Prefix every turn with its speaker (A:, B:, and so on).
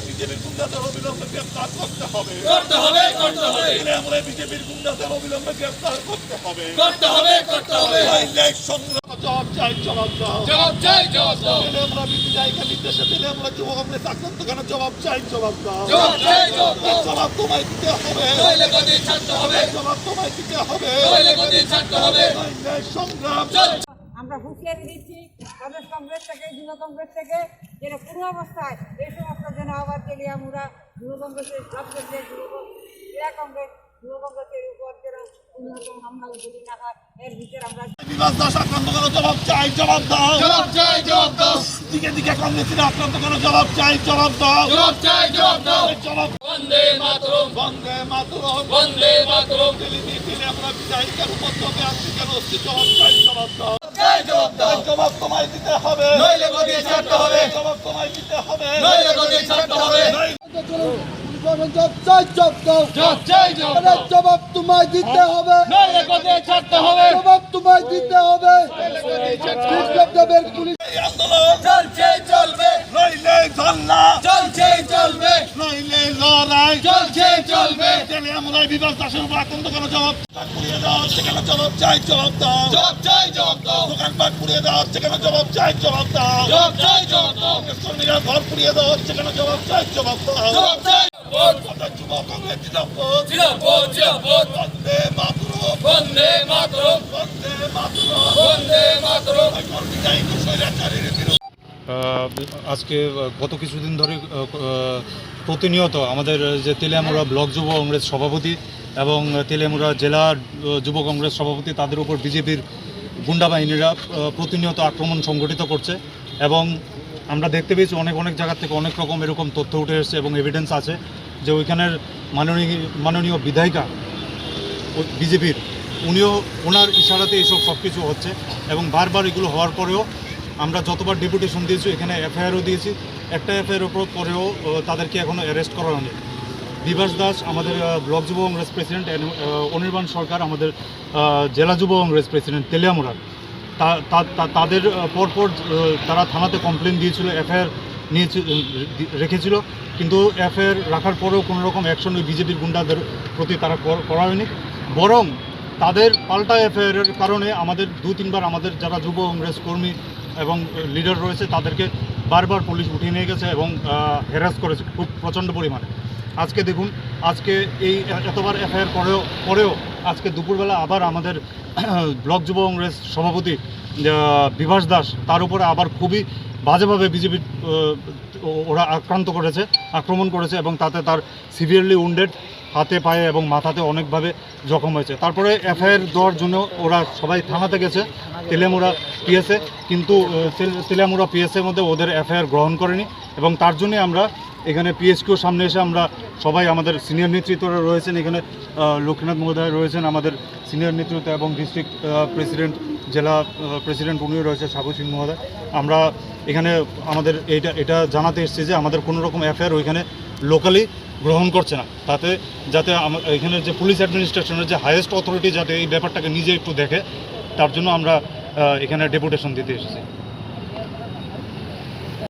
A: বিজেপির গুন্ডাদের অবিলম্বে গ্রেফতার করতে হবে বিজেপির গুন্ডাদের অবিলম্বে গ্রেফতার করতে হবে সংগ্রাম জবাব চাই জবাব দাও আমরা বিজয়কে নির্দেশে দিলে আমরা যুব কংগ্রেস আক্রান্ত কেন জবাব চাই জবাব দাও জবাব তোমায় দিতে হবে জবাব তোমায় দিতে হবে সংগ্রাম
B: আমরা হুঁশিয়ারি দিচ্ছি প্রদেশ কংগ্রেস থেকে যুব কংগ্রেস থেকে যেন পুরো অবস্থায় এই সমস্ত যেন আবার তেলিয়ামুড়া যুব কংগ্রেসের ক্রীড়া কংগ্রেস যুব কংগ্রেসের উপর যেন কোনোরকম হামলা উদ্যোগী না হয় এর ভিতরে আমরা
A: আক্রান্ত কোনো জবাব চাই জবাব দাও দিকে দিকে কংগ্রেসের আক্রান্ত কোনো জবাব চাই জবাব দাও জবাব বন্দে মাতরম দিলে আমরা বিজয়ীদের উপদ্রবে আসছি কেন জবাব চাই জবাব দাও জবাব তোমায় দিতে হবে জবাব তোমায় দিতে হবে
C: জবাব তোমায় দিতে হবে জবাব তোমায় দিতে হবে
A: চলবে নইলে ধর্না চলবে নইলে লড়াই চলবে আমরা বিভাগ দাসের উপর আক্রান্ত কেন জবাব পুড়িয়ে দেওয়া হচ্ছে কেন জবাব চাই জবাব দাও দোকানপাট পুড়িয়ে দেওয়া হচ্ছে কেন জবাব চাই জবাব দাও কর্মীরা ঘর পুড়িয়ে দেওয়া হচ্ছে কেন জবাব চাই জবাব দাও যুব কংগ্রেস বন্দে মাতরম
D: আজকে গত কিছুদিন ধরে প্রতিনিয়ত আমাদের যে তেলিয়ামুড়া ব্লক যুব কংগ্রেস সভাপতি এবং তেলিয়ামুড়া জেলা যুব কংগ্রেস সভাপতি তাদের উপর বিজেপির গুন্ডা বাহিনীরা প্রতিনিয়ত আক্রমণ সংগঠিত করছে এবং আমরা দেখতে পেয়েছি অনেক জায়গা থেকে অনেক রকম এরকম তথ্য উঠে এসেছে এবং এভিডেন্স আছে যে ওইখানের মাননীয় বিধায়িকা বিজেপির উনিও ওনার ইশারাতে এইসব সব কিছু হচ্ছে এবং বারবার এগুলো হওয়ার পরেও আমরা যতবার ডেপুটেশন দিয়েছি এখানে এফআইআরও দিয়েছি একটা এফআইআর উপর পরেও তাদেরকে এখনও অ্যারেস্ট করা হয়নি বিভাস দাস আমাদের ব্লক যুব কংগ্রেস প্রেসিডেন্ট অনির্বাণ সরকার আমাদের জেলা যুব কংগ্রেস প্রেসিডেন্ট তেলিয়ামুড়ার তাদের পরপর তারা থানাতে কমপ্লেন দিয়েছিল এফআইআর রেখেছিল কিন্তু এফআইআর রাখার পরেও কোনো রকম অ্যাকশন ওই বিজেপির গুন্ডাদের প্রতি তারা করা হয়নি বরং তাদের পাল্টা এফআইআরের কারণে আমাদের 2-3 বার আমাদের যারা যুব কংগ্রেস কর্মী এবং লিডার রয়েছে তাদেরকে বারবার পুলিশ উঠিয়ে নিয়ে গেছে এবং হ্যারাস করেছে খুব প্রচণ্ড পরিমাণে আজকে দেখুন আজকে এই এতবার এফআইআর পরেও আজকে দুপুরবেলা আবার আমাদের ব্লক যুব কংগ্রেস সভাপতি বিভাস দাস তার উপরে আবার খুবই বাজেভাবে বিজেপি ওরা আক্রমণ করেছে এবং তাতে তার সিভিয়ারলি উন্ডেড হাতে পায়ে এবং মাথাতে অনেকভাবে জখম হয়েছে তারপরে এফআইআর দেওয়ার জন্য ওরা সবাই থানাতে গেছে তেলিয়ামুড়া পিএসএ কিন্তু তেলিয়ামুড়া পিএসএর মধ্যে ওদের এফআইআর গ্রহণ করেনি এবং তার জন্যে আমরা এখানে পিএসকিউর সামনে এসে আমরা সবাই আমাদের সিনিয়র নেতৃত্বরা রয়েছেন এখানে লক্ষ্মীনাথ মহোদয় রয়েছেন আমাদের সিনিয়র নেতৃত্ব এবং ডিস্ট্রিক্ট প্রেসিডেন্ট জেলা প্রেসিডেন্ট উনিও রয়েছে সাগু সিং মহোদয় আমরা এখানে আমাদের এটা জানাতে এসেছি যে আমাদের কোনো রকম এফআইআর ওইখানে লোকালি গ্রহণ করছে না তাতে যাতে এখানে যে পুলিশ অ্যাডমিনিস্ট্রেশনের যে হাইয়েস্ট অথরিটি যাতে এই ব্যাপারটাকে নিজে একটু দেখে তার জন্য আমরা এখানে ডেপুটেশন দিতে এসেছি